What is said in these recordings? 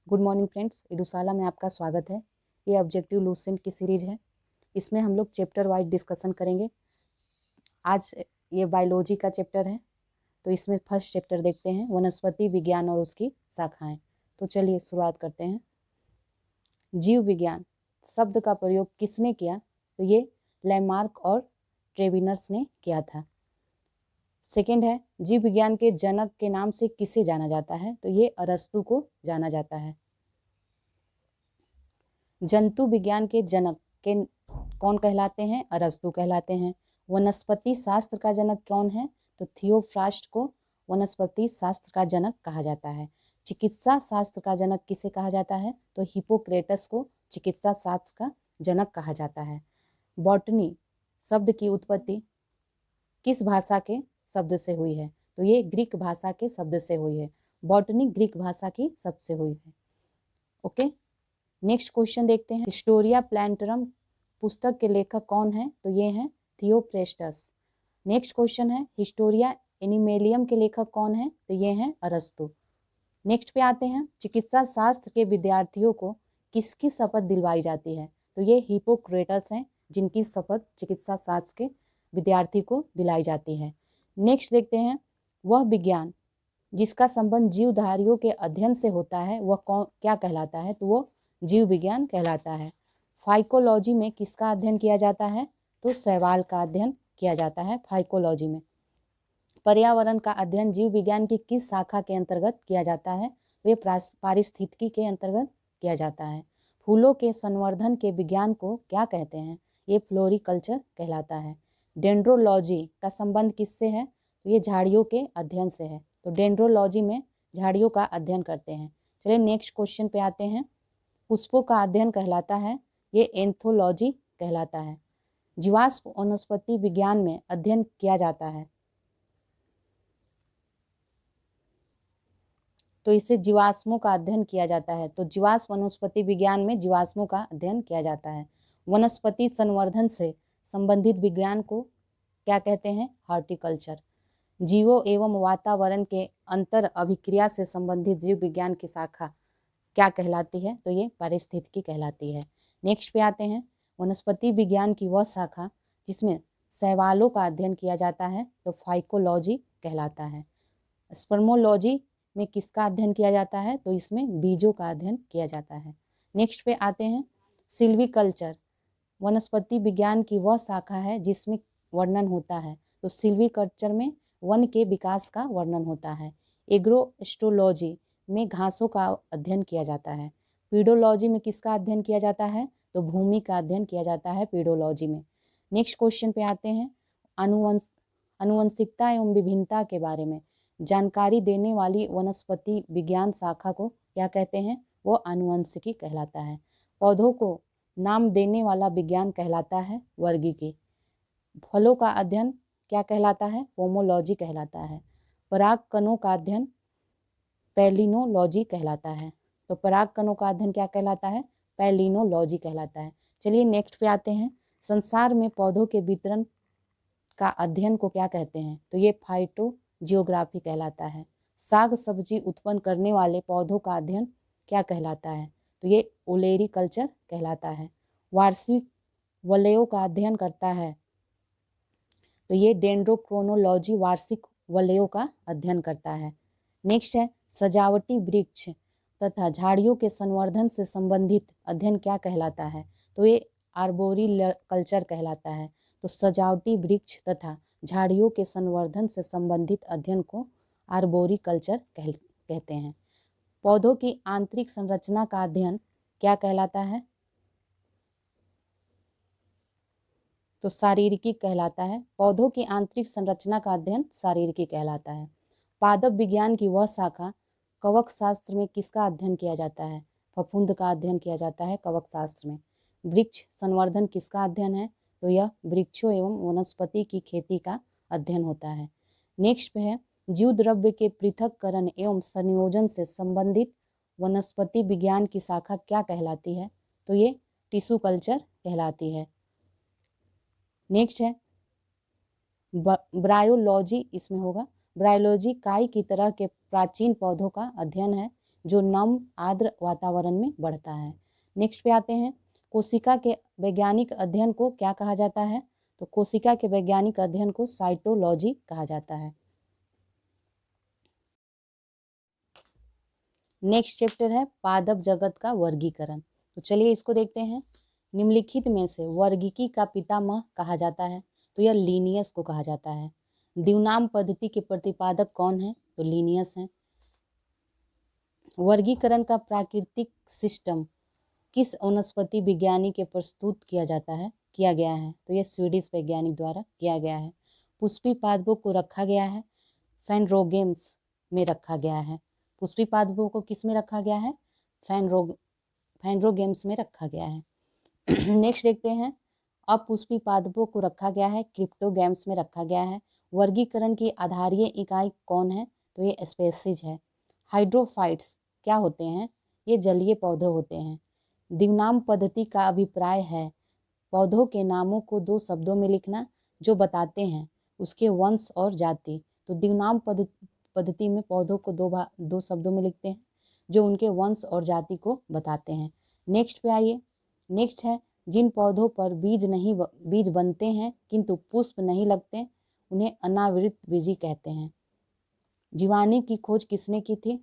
Good morning friends, एडुशाला में आपका स्वागत है। ये ऑब्जेक्टिव लूसेंट की सीरीज है। इसमें हम लोग चैप्टर वाइज डिस्कशन करेंगे। आज ये बायोलॉजी का चैप्टर है, तो इसमें फर्स्ट चैप्टर देखते हैं, वनस्पति विज्ञान और उसकी शाखाएं। तो चलिए शुरुआत करते हैं। जीव विज्ञान शब्द का प्रयोग किसने किया? तो ये लैमार्क और ट्रेविनर्स ने किया था। सेकेंड है, जीव विज्ञान के जनक के नाम से किसे जाना जाता है? तो ये अरस्तु को जाना जाता है। जंतु विज्ञान के जनक के कौन कहलाते हैं? अरस्तु कहलाते हैं। वनस्पति शास्त्र का जनक कौन है? तो थियोफ्रास्ट को वनस्पति शास्त्र का जनक कहा जाता है। चिकित्सा शास्त्र का जनक किसे कहा जाता है? तो हिपोक्रेटस को चिकित्सा शास्त्र का जनक कहा जाता है। बॉटनी शब्द की उत्पत्ति किस भाषा के शब्द से हुई है? तो ये ग्रीक भाषा के शब्द से हुई है। बॉटनी ग्रीक भाषा की शब्द से हुई है। ओके, नेक्स्ट क्वेश्चन देखते हैं। हिस्टोरिया प्लांटरम पुस्तक के लेखक कौन है? तो ये हैं थियोफ्रेस्टस। नेक्स्ट क्वेश्चन है, हिस्टोरिया एनिमेलियम के लेखक कौन है? तो ये हैं अरस्तु। नेक्स्ट पे आते हैं, चिकित्सा शास्त्र के विद्यार्थियों को किसकी शपथ दिलवाई जाती है? तो ये हिपोक्रेटस हैं, जिनकी शपथ चिकित्सा शास्त्र के विद्यार्थी को दिलाई जाती है। नेक्स्ट देखते हैं, वह विज्ञान जिसका संबंध जीवधारियों के अध्ययन से होता है वह कौन क्या कहलाता है? तो वो जीव विज्ञान कहलाता है। फाइकोलॉजी में किसका अध्ययन किया जाता है? तो शैवाल का अध्ययन किया जाता है फाइकोलॉजी में। पर्यावरण का अध्ययन जीव विज्ञान की किस शाखा के अंतर्गत किया जाता है? वे पारिस्थितिकी के अंतर्गत किया जाता है। फूलों के संवर्धन के विज्ञान को क्या कहते हैं? ये फ्लोरिकल्चर कहलाता है। डेंड्रोलॉजी का संबंध किससे है? तो ये झाड़ियों के अध्ययन से है। तो डेंड्रोलॉजी में झाड़ियों का अध्ययन करते हैं। चलिए नेक्स्ट क्वेश्चन पे आते हैं। पुष्पों का अध्ययन कहलाता है, ये एंथोलॉजी कहलाता है। जीवाश्म वनस्पति विज्ञान में अध्ययन किया जाता है, तो इसे जीवाश्मों का अध्ययन किया जाता है। तो जीवाश्म वनस्पति विज्ञान में जीवाश्मों का अध्ययन किया जाता है। वनस्पति संवर्धन से संबंधित विज्ञान को क्या कहते हैं? हॉर्टिकल्चर। जीवों एवं वातावरण के अंतर अभिक्रिया से संबंधित जीव विज्ञान की शाखा क्या कहलाती है? तो ये पारिस्थितिकी कहलाती है। नेक्स्ट पे आते हैं, वनस्पति विज्ञान की वह शाखा जिसमें शैवालों का अध्ययन किया जाता है, तो फाइकोलॉजी कहलाता है। स्पर्मोलॉजी में किसका अध्ययन किया जाता है? तो इसमें बीजों का अध्ययन किया जाता है। नेक्स्ट पे आते हैं, सिल्वीकल्चर वनस्पति विज्ञान की वह शाखा है जिसमें वर्णन होता है, तो सिल्वीकल्चर में वन के विकास का वर्णन होता है। एग्रोएस्ट्रोलॉजी में घासों का अध्ययन किया जाता है। पीडोलॉजी में किसका अध्ययन किया जाता है? तो भूमि का अध्ययन किया जाता है पीडोलॉजी में। नेक्स्ट क्वेश्चन पे आते हैं, अनुवंशिकता एवं विभिन्नता के बारे में जानकारी देने वाली वनस्पति विज्ञान शाखा को क्या कहते हैं? वो आनुवंशिकी कहलाता है। पौधों को नाम देने वाला विज्ञान कहलाता है वर्गीकी। फलों का अध्ययन क्या कहलाता है? पोमोलॉजी कहलाता है। पराग कणों का अध्ययन पैलिनोलॉजी कहलाता है। तो पराग कणों का अध्ययन क्या कहलाता है? पैलिनोलॉजी कहलाता है। चलिए नेक्स्ट पे आते हैं, संसार में पौधों के वितरण का अध्ययन को क्या कहते हैं? तो ये फाइटो जियोग्राफी कहलाता है। साग सब्जी उत्पन्न करने वाले पौधों का अध्ययन क्या कहलाता है? तो ये ओलेरीकल्चर कहलाता है। वार्षिक वलयों का अध्ययन करता है, तो ये डेंड्रोक्रोनोलॉजी वार्षिक वलयों का अध्ययन करता है। नेक्स्ट है, सजावटी वृक्ष तथा झाड़ियों के संवर्धन से संबंधित अध्ययन क्या कहलाता है? तो ये आर्बोरिकल्चर कहलाता है। तो सजावटी वृक्ष तथा झाड़ियों के संवर्धन से संबंधित अध्ययन को आर्बोरिकल्चर कहते हैं। पौधों की आंतरिक संरचना का अध्ययन क्या कहलाता है? तो शारीरिकी कहलाता है। पौधों की आंतरिक संरचना का अध्ययन शारीरिकी कहलाता है। पादप विज्ञान की वह शाखा कवक शास्त्र में किसका अध्ययन किया जाता है? फफूंद का अध्ययन किया जाता है कवक शास्त्र में। वृक्ष संवर्धन किसका अध्ययन है? तो यह वृक्षों एवं वनस्पति की खेती का अध्ययन होता है। नेक्स्ट पे है, जीव द्रव्य के पृथक्करण एवं संयोजन से संबंधित वनस्पति विज्ञान की शाखा क्या कहलाती है? तो ये टिश्यू कल्चर कहलाती है। नेक्स्ट है ब्रायोलॉजी, इसमें होगा ब्रायोलॉजी काई की तरह के प्राचीन पौधों का अध्ययन है। जो नम आर्द्र वातावरण में बढ़ता है। नेक्स्ट पे आते हैं, कोशिका के वैज्ञानिक अध्ययन को क्या कहा जाता है? तो कोशिका के वैज्ञानिक अध्ययन को साइटोलॉजी कहा जाता है। नेक्स्ट चैप्टर है पादप जगत का वर्गीकरण। तो चलिए इसको देखते हैं। निम्नलिखित में से वर्गीकी का पितामह कहा जाता है? तो यह लिनियस को कहा जाता है। द्विनाम पद्धति के प्रतिपादक कौन है? तो लिनियस हैं। वर्गीकरण का प्राकृतिक सिस्टम किस वनस्पति विज्ञानी के प्रस्तुत किया गया है? तो यह स्वीडिश वैज्ञानिक द्वारा किया गया है। पुष्पी पादपों को रखा गया है फैनरोगेम्स में रखा गया है। पुष्पी पादपों को किस में रखा गया है? फैनरोगेम्स में रखा गया है। नेक्स्ट देखते हैं, अपुष्पी पादपों को रखा गया है क्रिप्टोगैम्स में रखा गया है। वर्गीकरण की आधारीय इकाई कौन है? तो ये स्पेसीज है। हाइड्रोफाइट्स क्या होते हैं? ये जलीय पौधे होते हैं। द्विनाम पद्धति का अभिप्राय है पौधों के नामों को दो शब्दों में लिखना जो बताते हैं उसके वंश और जाति। तो द्विनाम पद्धति में पौधों को दो शब्दों में लिखते हैं जो उनके वंश और जाति को बताते हैं। नेक्स्ट पे आइए। नेक्स्ट है, जिन पौधों पर बीज बनते हैं किंतु पुष्प नहीं लगते उन्हें अनावृत बीजी कहते हैं। जीवाणु की खोज किसने की थी?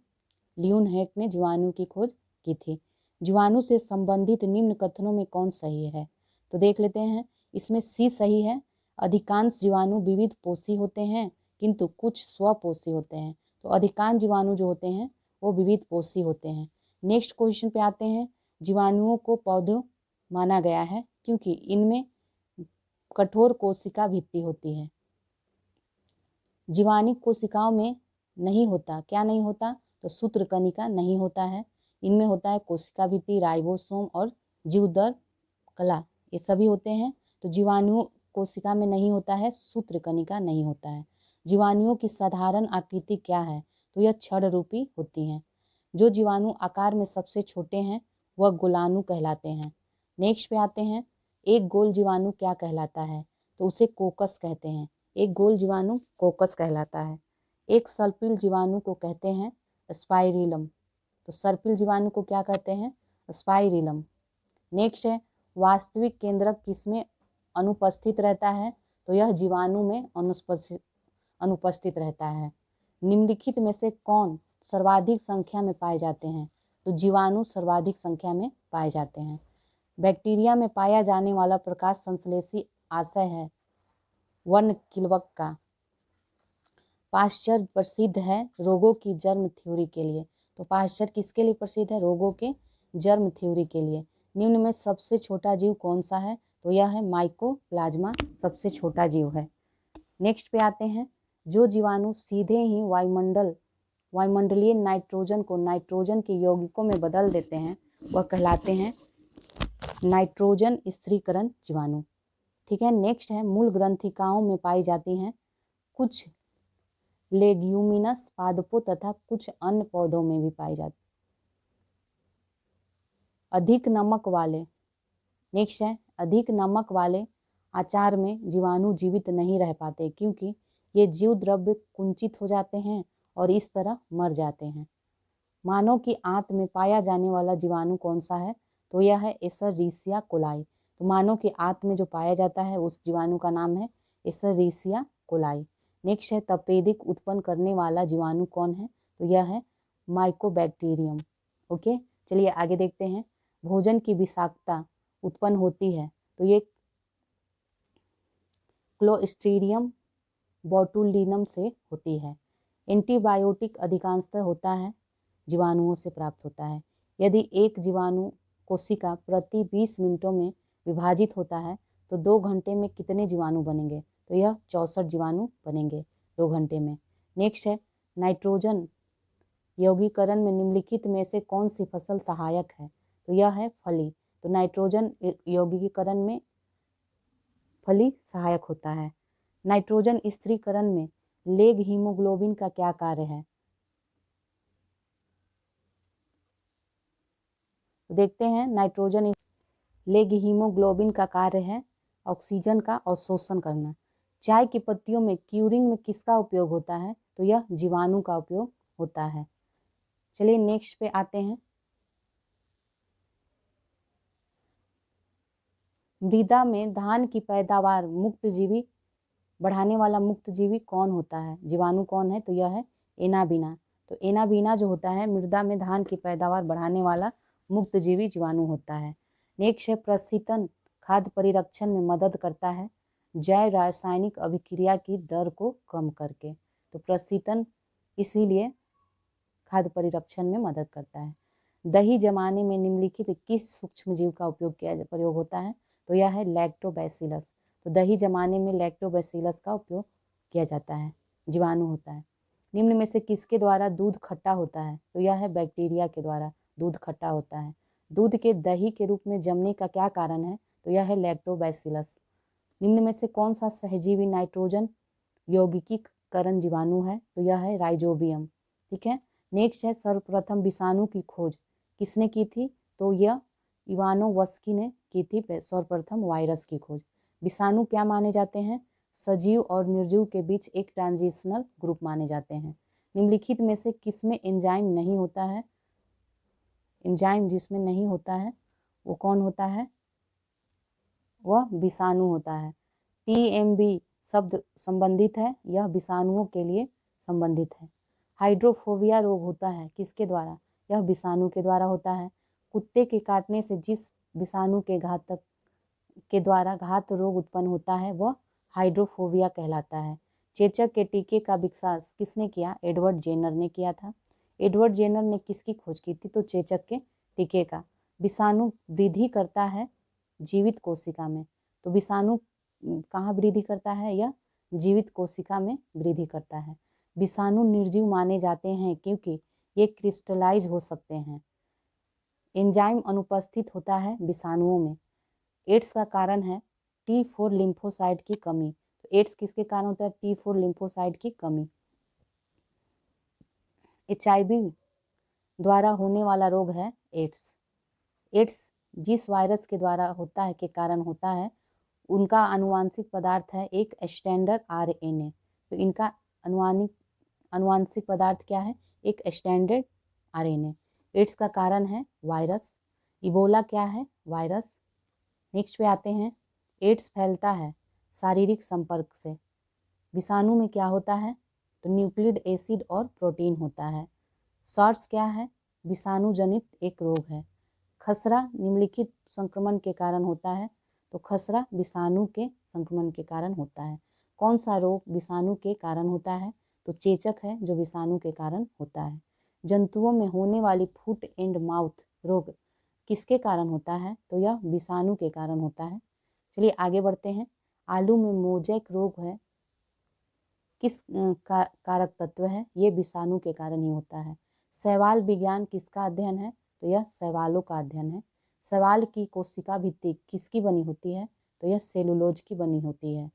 ल्यूनहेक ने जीवाणु की खोज की थी। जीवाणु से संबंधित निम्न कथनों में कौन सही है? तो देख लेते हैं। इसमें सी सही है। अधिकांश जीवाणु विविध पोषी होते हैं किंतु कुछ स्वपोषी होते हैं। तो अधिकांश जीवाणु जो होते हैं वो विविध पोषी होते हैं। नेक्स्ट क्वेश्चन पे आते हैं। जीवाणुओं को पौधों माना गया है क्योंकि इनमें कठोर कोशिका भित्ति होती है। जीवाणु कोशिकाओं में नहीं होता, क्या नहीं होता? तो सूत्रकणिका नहीं होता है। इनमें होता है कोशिका भित्ति, राइबोसोम और जीवदर कला, ये सभी होते हैं। तो जीवाणु कोशिका में नहीं होता है, सूत्रकणिका नहीं होता है। जीवाणुओं की साधारण आकृति क्या है? तो यह छड़ रूपी होती हैं। जो जीवाणु आकार में सबसे छोटे हैं वह गोलाणु कहलाते हैं। नेक्स्ट पे आते हैं, एक गोल जीवाणु क्या कहलाता है? तो उसे कोकस कहते हैं। एक गोल जीवाणु कोकस कहलाता है। एक सर्पिल जीवाणु को कहते हैं स्पाइरिलम। तो सर्पिल जीवाणु को क्या कहते हैं? स्पाइरिलम। नेक्स्ट है, वास्तविक केंद्रक किसमें अनुपस्थित रहता है? तो यह जीवाणु में अनुपस्थित रहता है। निम्नलिखित में से कौन सर्वाधिक संख्या में पाए जाते हैं? तो जीवाणु सर्वाधिक संख्या में पाए जाते हैं। बैक्टीरिया में पाया जाने वाला प्रकाश संश्लेषी आशय है वर्णकिलवक का। पाश्चर प्रसिद्ध है रोगों की जर्म थ्योरी के लिए। तो पाश्चर किसके लिए प्रसिद्ध है? रोगों के जर्म थ्योरी के लिए। निम्न में सबसे छोटा जीव कौन सा है? तो यह है माइकोप्लाज्मा, सबसे छोटा जीव है। नेक्स्ट पे आते हैं, जो जीवाणु सीधे ही वायुमंडलीय नाइट्रोजन को नाइट्रोजन के यौगिकों में बदल देते हैं वह कहलाते हैं नाइट्रोजन स्थिरीकरण जीवाणु। ठीक है। नेक्स्ट है, मूल ग्रंथिकाओं में पाई जाती हैं कुछ लेग्यूमिनस पादपों तथा कुछ अन्य पौधों में भी पाई जाती। अधिक नमक वाले, नेक्स्ट है, अधिक नमक वाले आचार में जीवाणु जीवित नहीं रह पाते क्योंकि ये जीव द्रव्य कुंचित हो जाते हैं और इस तरह मर जाते हैं। मानव की आंत में पाया जाने वाला जीवाणु कौन सा है? तो यह है एसचेरिशिया कोलाई। तो मानव की आंत में जो पाया जाता है उस जीवाणु का नाम है एसचेरिशिया कोलाई। नेक्स्ट है, तपेदिक उत्पन्न करने वाला जीवाणु कौन है? तो यह है माइकोबैक्टीरियम। ओके, चलिए आगे देखते हैं। भोजन की विषाक्तता उत्पन्न होती है तो ये क्लोस्ट्रीडियम बोटुलिनम से होती है। एंटीबायोटिक अधिकांशतः होता है जीवाणुओं से प्राप्त होता है। यदि एक जीवाणु कोशिका प्रति 20 मिनटों में विभाजित होता है तो 2 घंटे में कितने जीवाणु बनेंगे? तो यह 64 जीवाणु बनेंगे 2 घंटे में। नेक्स्ट है, नाइट्रोजन यौगीकरण में निम्नलिखित में से कौन सी फसल सहायक है? तो यह है फली। तो नाइट्रोजन यौगिकीकरण में फली सहायक होता है। नाइट्रोजन स्थिरीकरण में लेग हीमोग्लोबिन का क्या कार्य है? देखते हैं। नाइट्रोजन लेग हीमोग्लोबिन का कार्य है ऑक्सीजन का अवशोषण करना। चाय की पत्तियों में क्यूरिंग में किसका उपयोग होता है? तो यह जीवाणु का उपयोग होता है। चलिए नेक्स्ट पे आते हैं। मृदा में धान की पैदावार मुक्त जीवी बढ़ाने वाला मुक्त जीवी कौन होता है, जीवाणु कौन है, तो यह है एनाबीना। तो एनाबीना जो होता है मृदा में धान की पैदावार बढ़ाने वाला मुक्त जीवी जीवाणु होता है। नेक्स्ट है प्रशीतन खाद्य परिरक्षण में मदद करता है जैव रासायनिक अभिक्रिया की दर को कम करके। तो प्रशीतन इसीलिए खाद्य परिरक्षण में मदद करता है। दही जमाने में निम्नलिखित किस सूक्ष्म जीव का प्रयोग होता है, तो यह है लैक्टोबैसिलस। तो दही जमाने में लैक्टोबैसिलस का उपयोग किया जाता है, जीवाणु होता है। निम्न में से किसके द्वारा दूध खट्टा होता है, तो यह है बैक्टीरिया के द्वारा दूध खट्टा होता है। दूध के दही के रूप में जमने का क्या कारण है, तो यह है लैक्टोबैसिलस। निम्न में से कौन सा सहजीवी नाइट्रोजन यौगिकीकरण जीवाणु है, तो यह है राइजोबियम। ठीक है। नेक्स्ट है सर्वप्रथम विषाणु की खोज किसने की थी, तो यह इवानोवस्की ने की थी सर्वप्रथम वायरस की खोज। विषाणु क्या माने जाते हैं, सजीव और निर्जीव के बीच एक ट्रांजिशनल ग्रुप माने जाते हैं। निम्नलिखित में से किसमें एंजाइम नहीं होता है, एंजाइम जिसमें नहीं होता है वो कौन होता है, वह विषाणु होता है। TMB शब्द संबंधित है, यह विषाणुओं के लिए संबंधित है। हाइड्रोफोबिया रोग होता है किसके द्वारा, यह विषाणु के द्वारा होता है। कुत्ते के काटने से जिस विषाणु के घातक के द्वारा घात रोग उत्पन्न होता है वह हाइड्रोफोबिया कहलाता है। चेचक के टीके का विकास किसने किया, एडवर्ड जेनर ने किया था। एडवर्ड जेनर ने किसकी खोज की थी, तो चेचक के टीके का। विषाणु वृद्धि करता है जीवित कोशिका में, तो विषाणु कहाँ वृद्धि करता है, यह जीवित कोशिका में वृद्धि करता है। विषाणु निर्जीव माने जाते हैं क्योंकि ये क्रिस्टलाइज हो सकते हैं। एंजाइम अनुपस्थित होता है विषाणुओं में। एड्स का कारण है T4 लिम्फोसाइट की कमी। तो एड्स किसके कारण होता है, T4 लिम्फोसाइट की कमी। HIV द्वारा होने वाला रोग है एड्स। एड्स जिस वायरस के द्वारा होता है के कारण होता है उनका आनुवांशिक पदार्थ है एक स्टैंडर्ड RNA। तो इनका आनुवांशिक पदार्थ क्या है, एक स्टैंडर्ड RNA। एड्स का कारण है वायरस। इबोला क्या है, वायरस। नेक्स्ट पे आते हैं। एड्स फैलता है शारीरिक संपर्क से। विषाणु में क्या होता है, तो न्यूक्लिक एसिड और प्रोटीन होता है। SARS क्या है, विषाणु जनित एक रोग है। खसरा निम्नलिखित संक्रमण के कारण होता है, तो खसरा विषाणु के संक्रमण के कारण होता है। कौन सा रोग विषाणु के कारण होता है, तो चेचक है जो विषाणु के कारण होता है। जंतुओं में होने वाली फुट एंड माउथ रोग किसके कारण होता है, तो यह विषाणु के कारण होता है। चलिए आगे बढ़ते हैं। आलू में मोजैक रोग है किस कारक तत्व है, ये विषाणु के कारण ही होता है। शैवाल विज्ञान किसका अध्ययन है, तो यह शैवालों का अध्ययन है। शैवाल की कोशिका भित्ति किसकी बनी होती है, तो यह सेलुलोज की बनी होती है।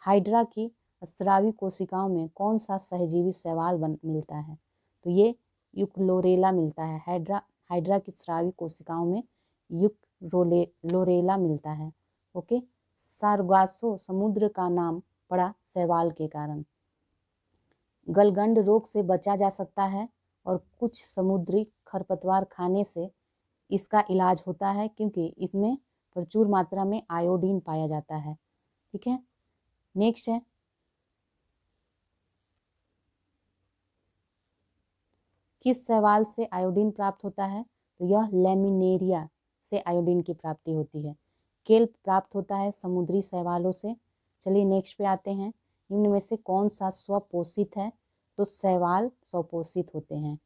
हाइड्रा की स्रावी कोशिकाओं में कौन सा सहजीवी शैवाल मिलता है, तो ये यूक्लोरेला मिलता है। हाइड्रा की स्रावी कोशिकाओं में यूक्लोरेला मिलता है। ओके। सारगासो समुद्र का नाम पड़ा शैवाल के कारण। गलगंड रोग से बचा जा सकता है और कुछ समुद्री खरपतवार खाने से इसका इलाज होता है क्योंकि इसमें प्रचुर मात्रा में आयोडीन पाया जाता है। ठीक है। नेक्स्ट है किस शैवाल से आयोडीन प्राप्त होता है, तो यह लैमिनेरिया से आयोडीन की प्राप्ति होती है। केल्प प्राप्त होता है समुद्री शैवालों से। चलिए नेक्स्ट पे आते हैं। निम्न में से कौन सा स्वपोषित है, तो शैवाल स्वपोषित होते हैं।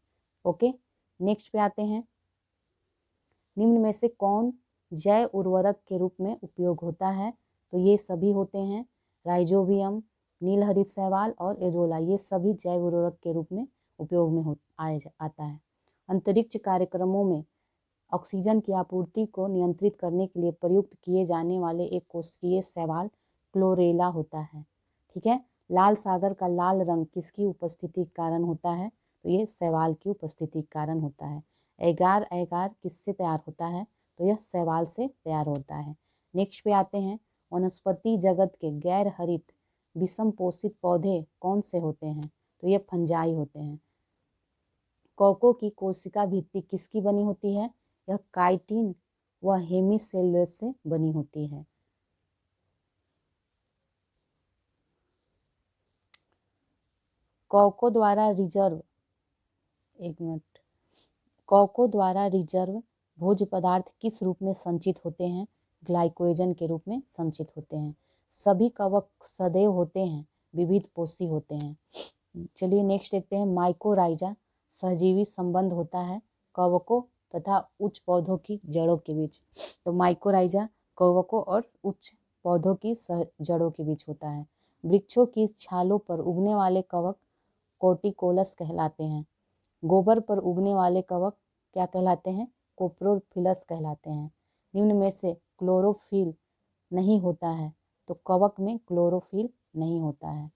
ओके। नेक्स्ट पे आते हैं। निम्न में से कौन जैव उर्वरक के रूप में उपयोग होता है, तो ये सभी होते हैं राइजोबियम, नीलहरित शैवाल और एजोला। ये सभी जैव उर्वरक के रूप में उपयोग में आता है। अंतरिक्ष कार्यक्रमों में ऑक्सीजन की आपूर्ति को नियंत्रित करने के लिए प्रयुक्त किए जाने वाले एक कोशिकीय शैवाल क्लोरेला होता है। ठीक है। लाल सागर का लाल रंग किसकी उपस्थिति के कारण होता है, तो ये शैवाल की उपस्थिति के कारण होता है। एगार किससे तैयार होता है, तो यह शैवाल से तैयार होता है। नेक्स्ट पे आते हैं। वनस्पति जगत के गैर हरित विषम पोषित पौधे कौन से होते हैं, तो ये फंजाई होते हैं। कोको की कोशिका भित्ति किसकी बनी होती है? यह काइटिन व हेमिसेल्यूलोज से बनी होती है। कोको द्वारा रिजर्व भोज्य पदार्थ किस रूप में संचित होते हैं? ग्लाइकोजन के रूप में संचित होते हैं। सभी कवक सदैव होते हैं, विविध पोषी होते हैं। चलिए नेक्स्ट देखते हैं, माइकोराइजा सहजीवी संबंध होता है कवकों तथा उच्च पौधों की जड़ों के बीच। तो माइकोराइजा कवकों और उच्च पौधों की जड़ों के बीच होता है। वृक्षों की छालों पर उगने वाले कवक कोटिकोलस कहलाते हैं। गोबर पर उगने वाले कवक क्या कहलाते हैं? कोप्रोफिलस कहलाते हैं। निम्न में से क्लोरोफिल नहीं होता है, तो कवक में क्लोरोफिल नहीं होता है।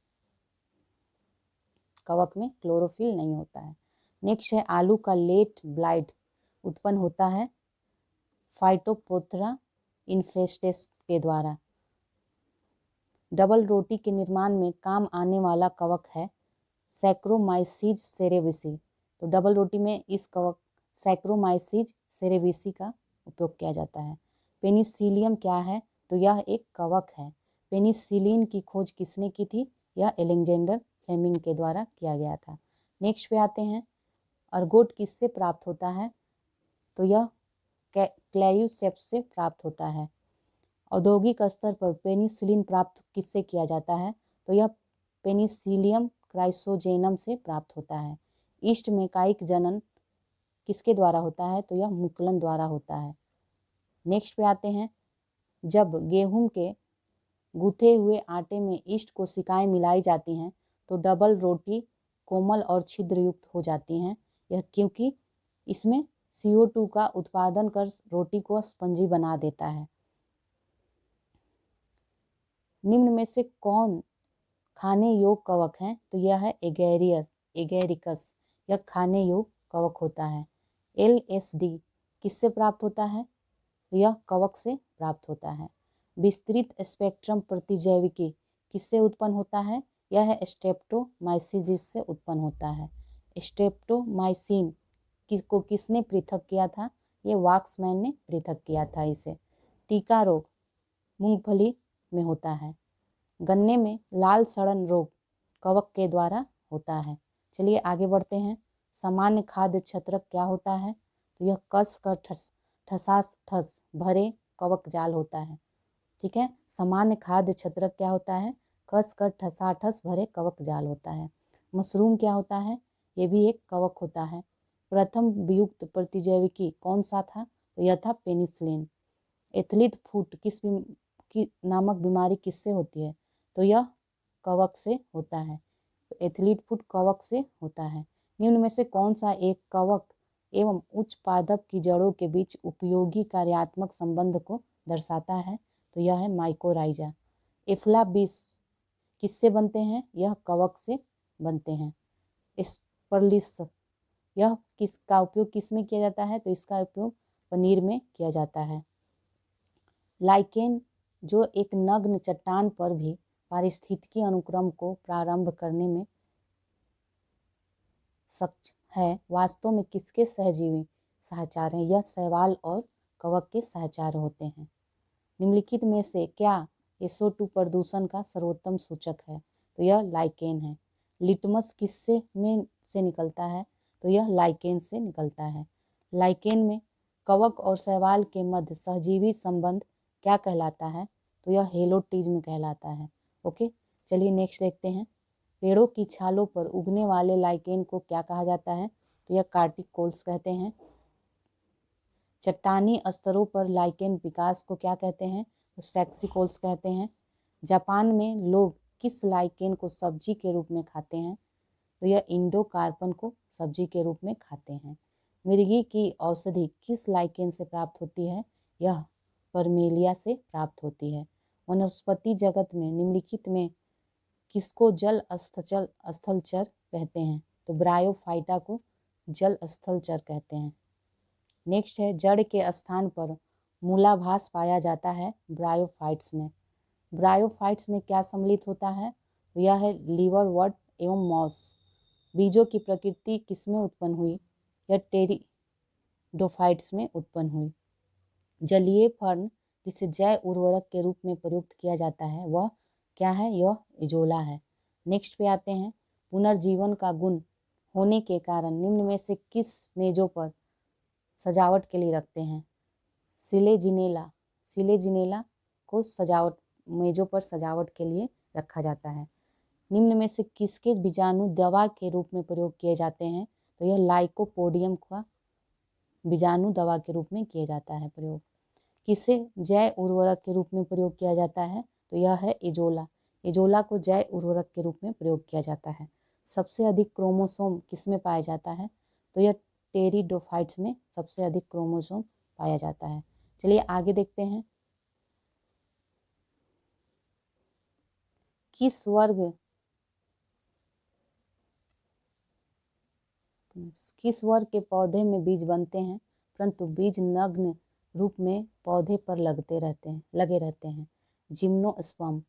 कवक में क्लोरोफिल नहीं होता है। नेक्स्ट है, आलू का लेट ब्लाइट उत्पन्न होता है फाइटोप्थोरा इन्फेस्टेस के द्वारा। डबल रोटी के निर्माण में काम आने वाला कवक है सैक्रोमाइसीज सेरेविसी। तो डबल रोटी में इस कवक सैक्रोमाइसीज सेरेविसी का उपयोग किया जाता है। पेनिसिलियम क्या है? तो यह एक कवक है। पेनिसिलिन की खोज किसने की थी? यह एलेक्जेंडर फ्लेमिंग के द्वारा किया गया था। नेक्स्ट पे आते हैं, अर्गोट किससे प्राप्त होता है? तो यह क्लेयूसेप्स से प्राप्त होता है। औद्योगिक स्तर पर पेनिसिलिन प्राप्त किससे किया जाता है? तो यह पेनिसिलियम क्राइसोजेनम से प्राप्त होता है। ईस्ट में कायिक जनन किसके द्वारा होता है? तो यह मुकुलन द्वारा होता है। नेक्स्ट पे आते हैं, जब गेहूं के गूथे हुए आटे में ईस्ट कोशिकाएं मिलाई जाती हैं तो डबल रोटी कोमल और छिद्र युक्त हो जाती हैं। यह क्योंकि इसमें CO2 का उत्पादन कर रोटी को स्पंजी बना देता है। निम्न में से कौन खाने योग्य कवक है? तो यह है एगेरिकस। यह खाने योग्य कवक होता है। LSD किससे प्राप्त होता है? यह कवक से प्राप्त होता है। विस्तृत स्पेक्ट्रम प्रतिजैविकी किससे उत्पन्न होता है? यह स्ट्रेप्टोमाइसिस से उत्पन्न होता है। स्ट्रेप्टोमाइसिन किसको किसने पृथक किया था? ये वाक्समैन ने पृथक किया था इसे। टीका रोग मूंगफली में होता है। गन्ने में लाल सड़न रोग कवक के द्वारा होता है। चलिए आगे बढ़ते हैं, सामान्य खाद्य छत्रक क्या होता है? तो यह कस कर ठसाठस भरे कवक जाल होता है। ठीक है, सामान्य खाद्य छत्रक क्या होता है? कस कर ठसाठस भरे कवक जाल होता है। मशरूम क्या होता है? ये भी एक कवक होता है। प्रथम वियुक्त प्रतिजैविकी कौन सा था? तो यह था पेनिसिलिन। एथलीट फुट नामक बीमारी किससे होती है? तो यह कवक से होता है। तो एथलीट फुट कवक से होता है। निम्न में से कौन सा एक कवक एवं उच्च पादप की जड़ों के बीच उपयोगी कार्यात्मक संबंध को दर्शाता है? तो यह है माइकोराइजा। एफ्लाबिस किससे बनते हैं? यह कवक से बनते हैं। स्पर्लिस यह किसका उपयोग किस में किया जाता है? तो इसका उपयोग पनीर में किया जाता है। लाइकेन जो एक नग्न चट्टान पर भी पारिस्थितिकी अनुक्रम को प्रारंभ करने में सक्षम है, वास्तव में किसके सहजीवी सहचार हैं? यह शैवाल और कवक के सहचार होते हैं। निम्नलिखित में से क्या SO2 प्रदूषण का सर्वोत्तम सूचक है? तो यह लाइकेन है। लिटमस किससे में से निकलता है? तो यह लाइकेन से निकलता है। लाइकेन में कवक और शैवाल के मध्य सहजीवी संबंध क्या कहलाता है? तो यह हेलोटिज्म कहलाता है। ओके, चलिए नेक्स्ट देखते हैं, पेड़ों की छालों पर उगने वाले लाइकेन को क्या कहा जाता है? तो यह कार्टिकोल्स कहते हैं। चट्टानी स्तरों पर लाइकेन विकास को क्या कहते हैं? तो सेक्सिकोल्स कहते हैं। जापान में लोग किस लाइकेन को सब्जी के रूप में खाते हैं? तो यह इंडोकार्पन को सब्जी के रूप में खाते हैं। मिर्गी की औषधि किस लाइकेन से प्राप्त होती है? यह परमेलिया से प्राप्त होती है। वनस्पति जगत में निम्नलिखित में किसको जल स्थलचर कहते हैं? तो ब्रायोफाइटा को जल स्थलचर कहते हैं। नेक्स्ट है, जड़ के स्थान पर मूलाभास पाया जाता है ब्रायोफाइट्स में। ब्रायोफाइट्स में क्या सम्मिलित होता है? तो यह है लीवरवर्ट एवं मॉस। बीजों की प्रकृति किसमें उत्पन्न हुई? यह टेरिडोफाइट्स में उत्पन्न हुई। जलीय फर्न जिसे जैव उर्वरक के रूप में प्रयुक्त किया जाता है वह क्या है? यह इजोला है। नेक्स्ट पे आते हैं, पुनर्जीवन का गुण होने के कारण निम्न में से किस मेजों पर सजावट के लिए रखते हैं? सिलेजिनेला। सिलेजिनेला को मेजों पर सजावट के लिए रखा जाता है। निम्न में से किसके बीजाणु दवा के रूप में प्रयोग किए जाते हैं? तो यह लाइकोपोडियम का बीजाणु दवा के रूप में किया जाता है प्रयोग। किसे जैव उर्वरक के रूप में प्रयोग किया जाता है? तो यह है इजोला। इजोला को जैव उर्वरक के रूप में प्रयोग किया जाता है। सबसे अधिक क्रोमोसोम किसमें पाया जाता है? तो यह टेरिडोफाइट्स में सबसे अधिक क्रोमोसोम पाया जाता है। चलिए आगे देखते हैं, किस वर्ग के पौधे में बीज बनते हैं परंतु बीज नग्न रूप में पौधे पर लगे रहते हैं? जिम्नोस्पर्म।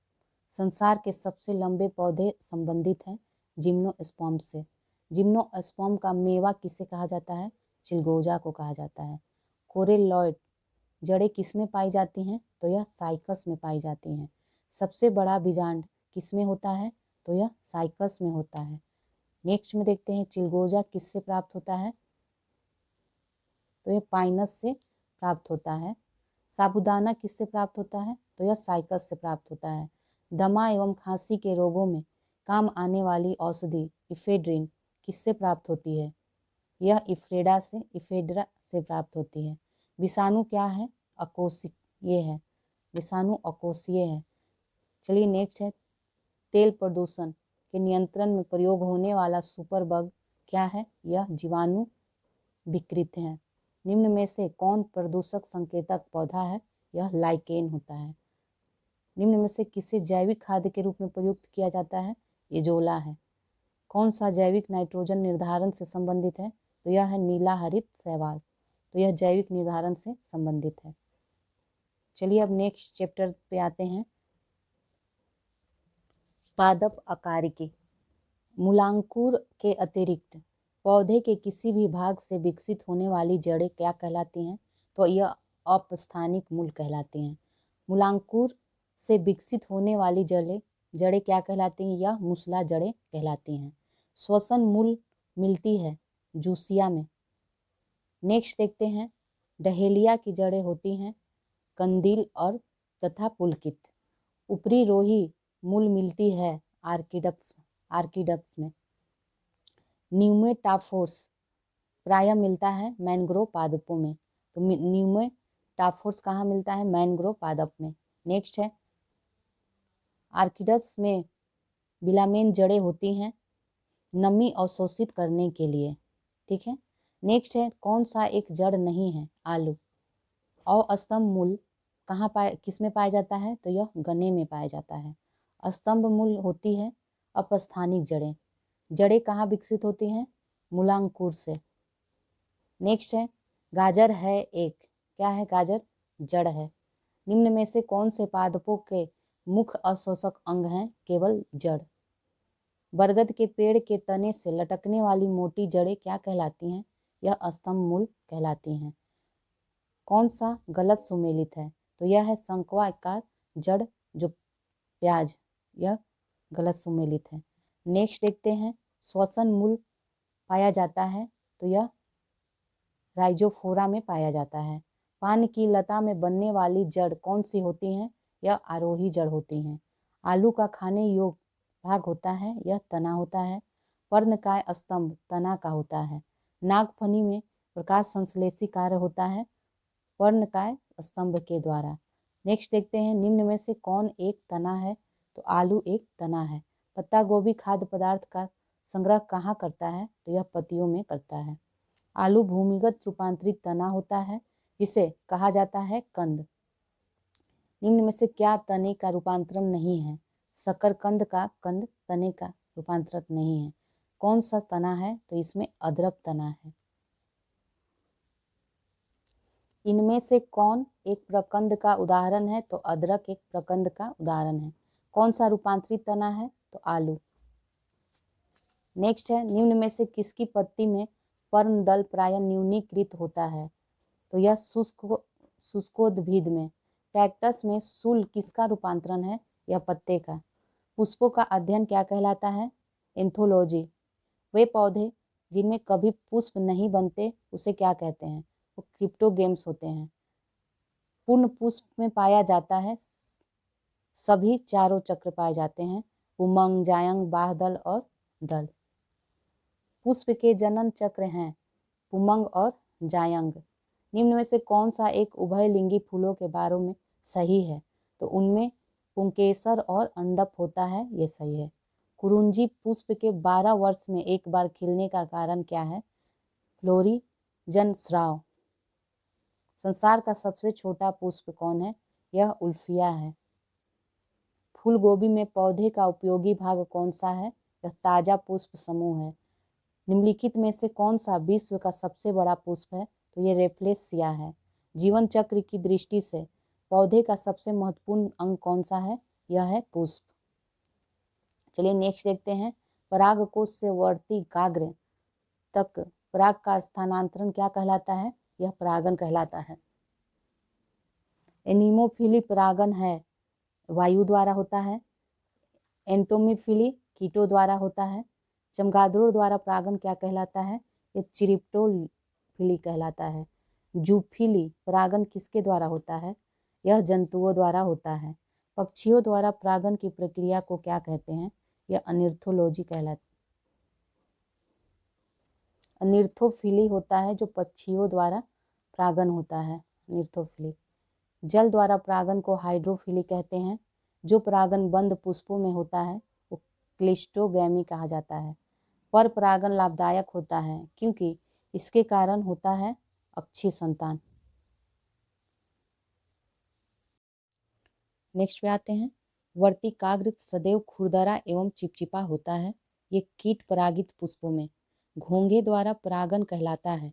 संसार के सबसे लंबे पौधे संबंधित हैं जिम्नोस्पर्म से। जिम्नोस्पर्म का मेवा किसे कहा जाता है? चिलगोजा को कहा जाता है। कोरेलॉइड जड़ें किसमें पाई जाती हैं? तो यह साइकस में पाई जाती हैं। सबसे बड़ा बीजांड किसमें होता है? तो यह साइकस में होता है। नेक्स्ट में देखते हैं, चिलगोजा किससे प्राप्त होता है? तो यह पाइनस से प्राप्त होता है। साबूदाना किससे प्राप्त होता है? तो यह साइकस से प्राप्त होता है। दमा एवं खांसी के रोगों में काम आने वाली औषधि इफेड्रिन किससे प्राप्त होती है? यह इफ्रेडा से प्राप्त होती है। विषाणु क्या है? अकोशिकीय है। विषाणु अकोशीय है। चलिए नेक्स्ट है, तेल प्रदूषण के नियंत्रण में प्रयोग होने वाला सुपर बग क्या है? यह जीवाणु विकृत है। निम्न में से कौन प्रदूषक संकेतक पौधा है? यह लाइकेन होता है। निम्न में से किसे जैविक खाद्य के रूप में प्रयुक्त किया जाता है? इजोला है। कौन सा जैविक नाइट्रोजन निर्धारण से संबंधित है? तो यह है नीला हरित शैवाल। तो यह जैविक निर्धारण से संबंधित है। चलिए अब नेक्स्ट चैप्टर पे आते हैं, पादप अकारिकी। मूलांकुर के अतिरिक्त पौधे के किसी भी भाग से विकसित होने वाली जड़ें क्या कहलाती हैं? तो यह अपस्थानिक मूल कहलाती हैं। मूलांकुर से विकसित होने वाली जड़ें क्या कहलाती हैं? यह मूसला जड़ें कहलाती हैं। श्वसन मूल मिलती है जूसिया में। नेक्स्ट देखते हैं, डहेलिया की जड़ें होती हैं कंदील और तथा पुलकित। ऊपरी रोही मूल मिलती है आर्किडक्स में। न्यूमेटाफोर्स प्रायः मिलता है मैंग्रोव पादपों में। तो न्यूमेटाफोर्स कहाँ मिलता है? मैंग्रोव पादप में। नेक्स्ट है, आर्किडक्स में बिलामेन जड़ें होती हैं नमी अवशोषित करने के लिए। ठीक है। नेक्स्ट है, कौन सा एक जड़ नहीं है? आलू। अस्तंभ मूल किस में पाया जाता है? तो यह गन्ने में पाया जाता है। स्तंभ मूल होती है अपस्थानिक जड़ें। जड़ें कहाँ विकसित होती हैं? मूलांकुर से। नेक्स्ट है, गाजर है एक, क्या है गाजर? जड़ है। निम्न में से कौन से पादपों के मुख्य अवशोषक अंग हैं? केवल जड़। बरगद के पेड़ के तने से लटकने वाली मोटी जड़ें क्या कहलाती हैं? यह स्तंभ मूल कहलाती हैं। कौन सा गलत सुमेलित है? तो यह है शंक्वाकार जड़ जो प्याज, यह गलत सुमेलित है। नेक्स्ट देखते हैं, श्वसन मूल पाया जाता है तो यह राइजोफोरा में पाया जाता है। पान की लता में बनने वाली जड़ कौन सी होती हैं? यह आरोही जड़ होती हैं। आलू का खाने योग्य भाग होता है, यह तना होता है। पर्णकाय स्तंभ तना का होता है। नागफनी में प्रकाश संश्लेषी कार्य होता है पर्णकाय स्तंभ के द्वारा। नेक्स्ट देखते हैं, निम्न में से कौन एक तना है? तो आलू एक तना है। पत्ता गोभी खाद्य पदार्थ का संग्रह कहाँ करता है? तो यह पत्तियों में करता है। आलू भूमिगत रूपांतरित तना होता है जिसे कहा जाता है कंद। निम्न में से क्या तने का रूपांतरण नहीं है? शकरकंद का कंद तने का रूपांतरक नहीं है। कौन सा तना है? तो इसमें अदरक तना है। इनमें से कौन एक प्रकंद का उदाहरण है? तो अदरक एक प्रकंद का उदाहरण है। कौन सा रूपांतरित तना है? तो आलू। नेक्स्ट है, निम्न में से किसकी पत्ती में पर्णदल प्रायः न्यूनीकृत होता है, तो यह शुष्कोद्भिद में। कैक्टस में शूल किसका रूपांतरण है? यह पत्ते का। पुष्पों का अध्ययन क्या कहलाता है? एंथोलॉजी। वे पौधे जिनमें कभी पुष्प नहीं बनते उसे क्या कहते हैं? वो क्रिप्टोगेम्स होते हैं। पूर्ण पुष्प में पाया जाता है सभी चारों चक्र पाए जाते हैं, उमंग, जायंग, बाह्यदल और दल। पुष्प के जनन चक्र हैं पुमंग और जायंग। निम्न में से कौन सा एक उभयलिंगी फूलों के बारे में सही है? तो उनमें पुंकेसर और अंडप होता है, ये सही है। कुरुंजी पुष्प के 12 वर्ष में एक बार खिलने का कारण क्या है? फ्लोरीजन स्राव। संसार का सबसे छोटा पुष्प कौन है? यह उल्फिया है। फूल गोभी में पौधे का उपयोगी भाग कौन सा है? यह ताजा पुष्प समूह है। निम्नलिखित में से कौन सा विश्व का सबसे बड़ा पुष्प है? तो ये रेफ्लेसिया है। जीवन चक्र की दृष्टि से पौधे का सबसे महत्वपूर्ण अंग कौन सा है? यह है पुष्प। चलिए नेक्स्ट देखते हैं। परागकोश से वर्तिकाग्र तक पराग का स्थानांतरण क्या कहलाता है? यह परागन कहलाता है। एनीमोफिली परागन है वायु द्वारा होता है। एंटोमीफिली कीटों द्वारा होता है। चमगादड़ों द्वारा परागन क्या कहलाता है? ये चिरिप्टोफिली कहलाता है। जूफिली परागन किसके द्वारा होता है? यह जंतुओं द्वारा होता है। पक्षियों द्वारा परागन की प्रक्रिया को क्या कहते हैं? यह अनिर्थोलॉजी कहलाता है। अनिर्थोफिली होता है जो पक्षियों द्वारा परागन होता है, अनिर्थोफिली। जल द्वारा परागन को हाइड्रोफिली कहते हैं। जो परागन बंद पुष्पों में होता है वो क्लिस्टोगैमी कहा जाता है। पर परागन लाभदायक होता है क्योंकि इसके कारण होता है अक्षय संतान। नेक्स्ट पे आते हैं। वर्तिकाग्र सदैव खुरदरा एवं चिपचिपा होता है। ये कीट परागित पुष्पों में घोंघे द्वारा परागन कहलाता है,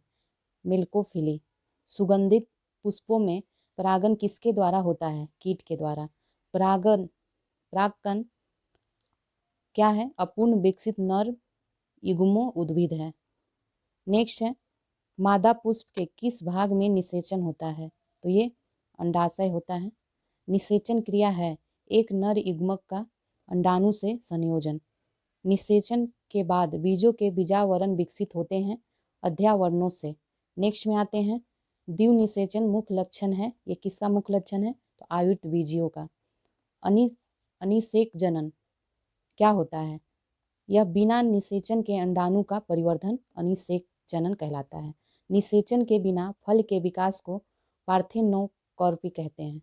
मिल्कोफिली। सुगंधित पुष्पों में परागन किसके द्वारा होता है? कीट के द्वारा। परागकण क्या है? अपूर्ण विकसित नर युग्मों उद्भिद है। नेक्स्ट है, मादा पुष्प के किस भाग में निषेचन होता है? तो ये अंडाशय होता है। निषेचन क्रिया है एक नर युग्मक का अंडाणु से संयोजन। निषेचन के बाद बीजों के बीजावरण विकसित होते हैं अध्यावरणों से। नेक्स्ट में आते हैं, द्विनिषेचन मुख्य लक्षण है। ये किसका मुख्य लक्षण है? तो आयुक्त बीजियों का। अनिषेक जनन क्या होता है? यह बिना निषेचन के अंडाणु का परिवर्धन अनिषेक जनन कहलाता है। निषेचन के बिना फल के विकास को पार्थेनोकॉर्पी कहते हैं।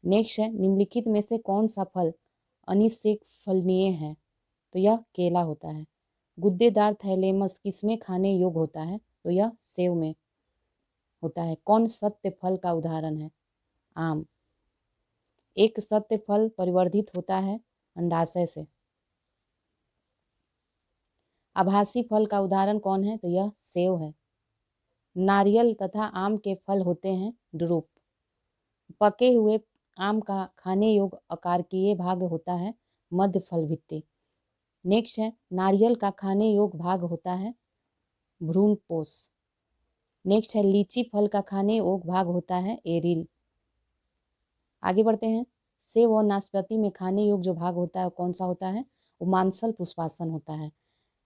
नेक्स्ट है, निम्नलिखित में से कौन सा फल अनिषेक फलनीय है? तो यह केला होता है। गुद्देदार थैलेमस किसमें खाने योग्य होता है? तो यह सेव में होता है। कौन सत्य फल का उदाहरण है? आम। एक सत्य फल परिवर्धित होता है अंडाशय से। आभासी फल का उदाहरण कौन है? तो यह सेव है। नारियल तथा आम के फल होते हैं ड्रूप। पके हुए आम का खाने योग्य अकारकीय भाग होता है मध्य फल भित्ति। नेक्स्ट है, नारियल का खाने योग्य भाग होता है भ्रूणपोष। नेक्स्ट है, लीची फल का खाने योग्य भाग होता है एरिल। आगे बढ़ते हैं। सेब और नाशपाती में खाने योग्य जो भाग होता है कौन सा होता है? वो मांसल पुष्पासन होता है।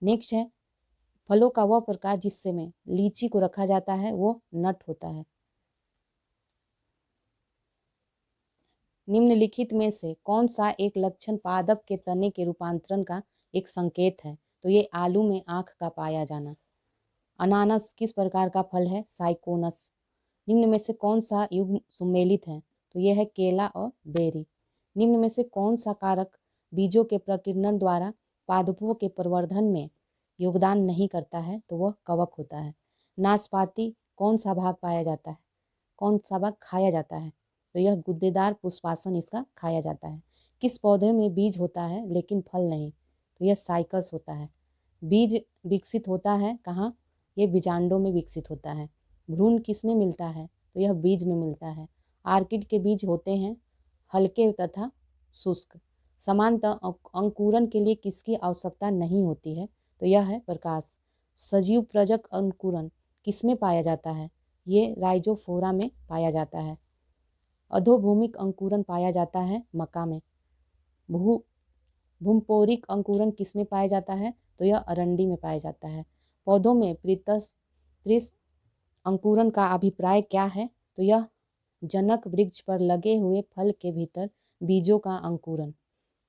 नेक्स्ट है, फलों का वह प्रकार जिससे में लीची को रखा जाता है वो नट होता है। निम्नलिखित में से कौन सा एक लक्षण पादप के तने के रूपांतरण का एक संकेत है? तो ये आलू में आँख का पाया जाना। अनानास किस प्रकार का फल है? साइकोनस। निम्न में से कौन सा युग्म सुमेलित है? तो यह है केला और बेरी। निम्न में से कौन सा कारक बीजों के प्रकीर्णन द्वारा पादपों के प्रवर्धन में योगदान नहीं करता है? तो वह कवक होता है। नाशपाती कौन सा भाग पाया जाता है? कौन सा भाग खाया जाता है? तो यह गुद्देदार पुष्पासन इसका खाया जाता है। किस पौधे में बीज होता है लेकिन फल नहीं? तो यह साइकस होता है। बीज विकसित होता है कहाँ? ये बीजांडों में विकसित होता है। भ्रूण किस में मिलता है? तो यह बीज में मिलता है। आर्किड के बीज होते हैं हल्के तथा शुष्क। समानतः अंकुरण के लिए किसकी आवश्यकता नहीं होती है? तो यह है प्रकाश। सजीव प्रजक अंकुरन किसमें पाया जाता है? ये राइजोफोरा में पाया जाता है। अधोभूमिक अंकुरन पाया जाता है मक्का में। भूमपोरिक अंकुरन किसमें पाया जाता है? तो यह अरंडी में पाया जाता है। पौधों में त्रिश अंकुरन का अभिप्राय क्या है? तो यह जनक वृक्ष पर लगे हुए फल के भीतर बीजों का अंकुरन।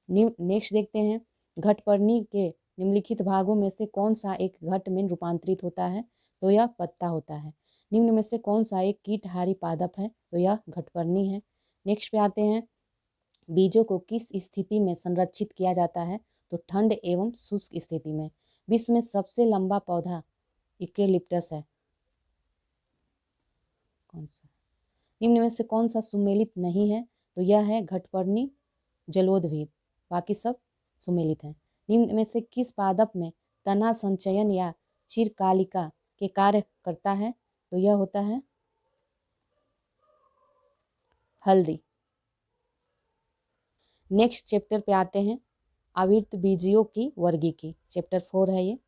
नेक्स्ट देखते हैं, घटपर्णी के निम्नलिखित भागों में से कौन सा एक घट में रूपांतरित होता है? तो यह पत्ता होता है। निम्न में से कौन सा एक कीटहारी पादप है? तो यह घटपर्णी है। नेक्स्ट पे आते हैं, बीजों को किस स्थिति में संरक्षित किया जाता है? तो ठंड एवं शुष्क स्थिति में। विश्व में सबसे लंबा पौधा यूकेलिप्टस है। कौन सा? निम्न में से कौन सा सुमेलित नहीं है? तो यह है घटपर्णी जलोदभिद, बाकी सब सुमेलित हैं। निम्न में से किस पादप में तना संचयन या चिरकालिका के कार्य करता है? तो यह होता है हल्दी। नेक्स्ट चैप्टर पे आते हैं, आवृत बीजियों की वर्गीकी। चैप्टर 4 है ये।